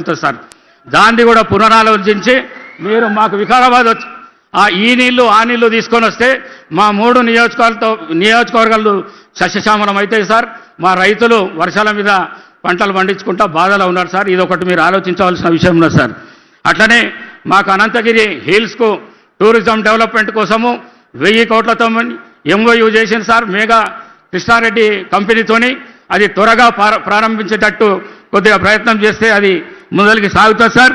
జరుగుతుంది సార్. దాన్ని కూడా పునరాలోచించి మీరు మాకు వికారాబాద్ వచ్చి ఈ నీళ్లు ఆ నీళ్లు తీసుకొని వస్తే మా 3 నియోజకవర్గాలు సస్యశ్యామలం అవుతాయి సార్. మా రైతులు వర్షాల మీద పంటలు పండించుకుంటా బాధలో ఉన్నారు సార్. ఇదొకటి మీరు ఆలోచించవలసిన విషయం ఉన్నది సార్. అట్లనే మాకు అనంతగిరి హిల్స్కు టూరిజం డెవలప్మెంట్ కోసము 1000 కోట్లతో ఎంఓయూ చేసింది సార్ మేఘా కృష్ణారెడ్డి కంపెనీతోని. అది త్వరగా ప్రారంభించేటట్టు కొద్దిగా ప్రయత్నం చేస్తే అది ముందరికి సాగుతుంది సార్.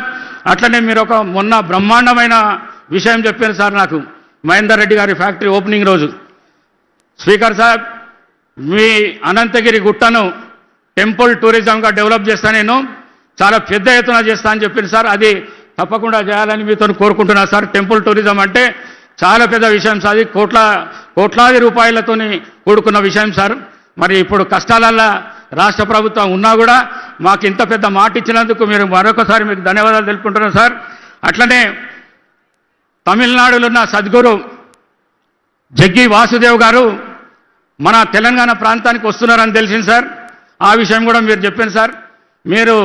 అట్లనే మీరు ఒక మొన్న బ్రహ్మాండమైన విషయం చెప్పారు సార్ నాకు, మహేందర్ రెడ్డి గారి ఫ్యాక్టరీ ఓపెనింగ్ రోజు. స్పీకర్ సాబ్, మీ అనంతగిరి గుట్టను టెంపుల్ టూరిజంగా డెవలప్ చేస్తా, నేను చాలా పెద్ద ఎత్తున చేస్తా అని చెప్పింది సార్. అది తప్పకుండా చేయాలని మీతో కోరుకుంటున్నా సార్. టెంపుల్ టూరిజం అంటే చాలా పెద్ద విషయం సార్. అది కోట్లాది రూపాయలతో కూడుకున్న విషయం సార్. మరి ఇప్పుడు కష్టాలల్లో రాష్ట్ర ప్రభుత్వం ఉన్నా కూడా మాకు ఇంత పెద్ద మాట ఇచ్చినందుకు మీరు మరొకసారి మీకు ధన్యవాదాలు తెలుపుకుంటున్నాను సార్. అట్లనే తమిళనాడులో ఉన్న సద్గురు జగ్గి వాసుదేవ్ గారు మన తెలంగాణ ప్రాంతానికి వస్తున్నారని తెలిసింది సార్. ఆ విషయం కూడా మీరు చెప్పాను సార్. మీరు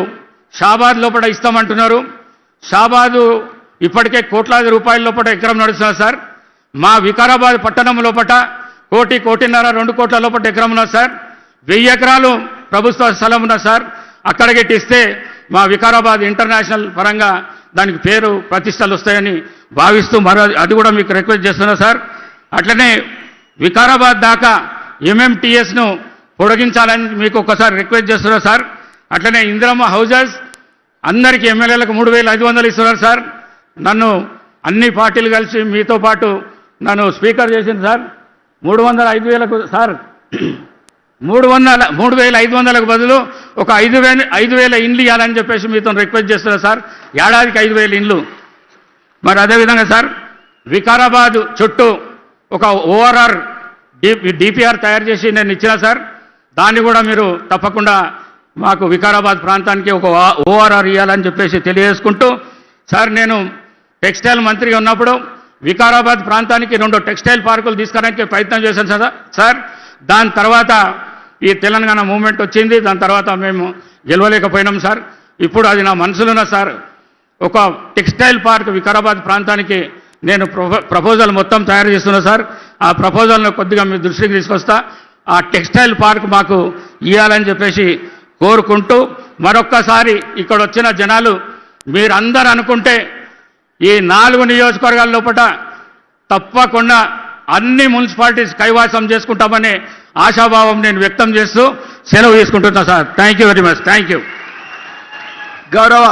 షాబాద్ లోపల ఇస్తామంటున్నారు. షాబాదు ఇప్పటికే కోట్లాది రూపాయల లోపల ఎకరం నడుస్తున్నారు సార్. మా వికారాబాద్ పట్టణం లోపల 1 కోటిన్నర 2 కోట్ల లోపల ఎకరం ఉన్నది సార్. 1000 ఎకరాలు ప్రభుత్వ స్థలం ఉన్నది సార్. అక్కడికి ఇస్తే మా వికారాబాద్ ఇంటర్నేషనల్ పరంగా దానికి పేరు ప్రతిష్టలు వస్తాయని భావిస్తూ అది కూడా మీకు రిక్వెస్ట్ చేస్తున్నా సార్. అట్లనే వికారాబాద్ దాకా ఎంఎంటీఎస్ను పొడిగించాలని మీకు ఒక్కసారి రిక్వెస్ట్ చేస్తున్నా సార్. అట్లనే ఇందిరమ్మ హౌజెస్ అందరికీ ఎమ్మెల్యేలకు 3500 ఇస్తున్నారు సార్. నన్ను అన్ని పార్టీలు కలిసి మీతో పాటు నన్ను స్పీకర్ చేసింది సార్. 305,000కు సార్ 3,500కు బదులు ఒక 5,000 ఇండ్లు ఇవ్వాలని చెప్పేసి మీతో రిక్వెస్ట్ చేస్తున్నా సార్. ఏడాదికి 5,000 ఇండ్లు. మరి అదేవిధంగా సార్ వికారాబాద్ చుట్టూ ఒక ఓఆర్ఆర్ డిపిఆర్ తయారు చేసి నేను ఇచ్చిన సార్. దాన్ని కూడా మీరు తప్పకుండా మాకు వికారాబాద్ ప్రాంతానికి ఒక ఓఆర్ఆర్ ఇవ్వాలని చెప్పేసి తెలియజేసుకుంటూ సార్, నేను టెక్స్టైల్ మంత్రిగా ఉన్నప్పుడు వికారాబాద్ ప్రాంతానికి 2 టెక్స్టైల్ పార్కులు తీసుకురావడానికి ప్రయత్నం చేశాను సార్. దాని తర్వాత ఈ తెలంగాణ మూవ్మెంట్ వచ్చింది. దాని తర్వాత మేము గెలవలేకపోయినాం సార్. ఇప్పుడు అది నా మనసులో ఉన్న సార్, ఒక టెక్స్టైల్ పార్క్ వికారాబాద్ ప్రాంతానికి నేను ప్రపోజల్ మొత్తం తయారు చేస్తున్నా సార్. ఆ ప్రపోజల్ను కొద్దిగా మీ దృష్టికి తీసుకొస్తా. ఆ టెక్స్టైల్ పార్క్ మాకు ఇవ్వాలని చెప్పేసి కోరుకుంటూ మరొక్కసారి ఇక్కడ వచ్చిన జనాలు మీరందరూ అనుకుంటే ఈ 4 నియోజకవర్గాల లోపల తప్పకుండా అన్ని మున్సిపాలిటీస్ కైవాసం చేసుకుంటామనే ఆశాభావం నేను వ్యక్తం చేస్తూ సెలవు తీసుకుంటున్నా sir. Thank you very much. Thank you. గౌరవ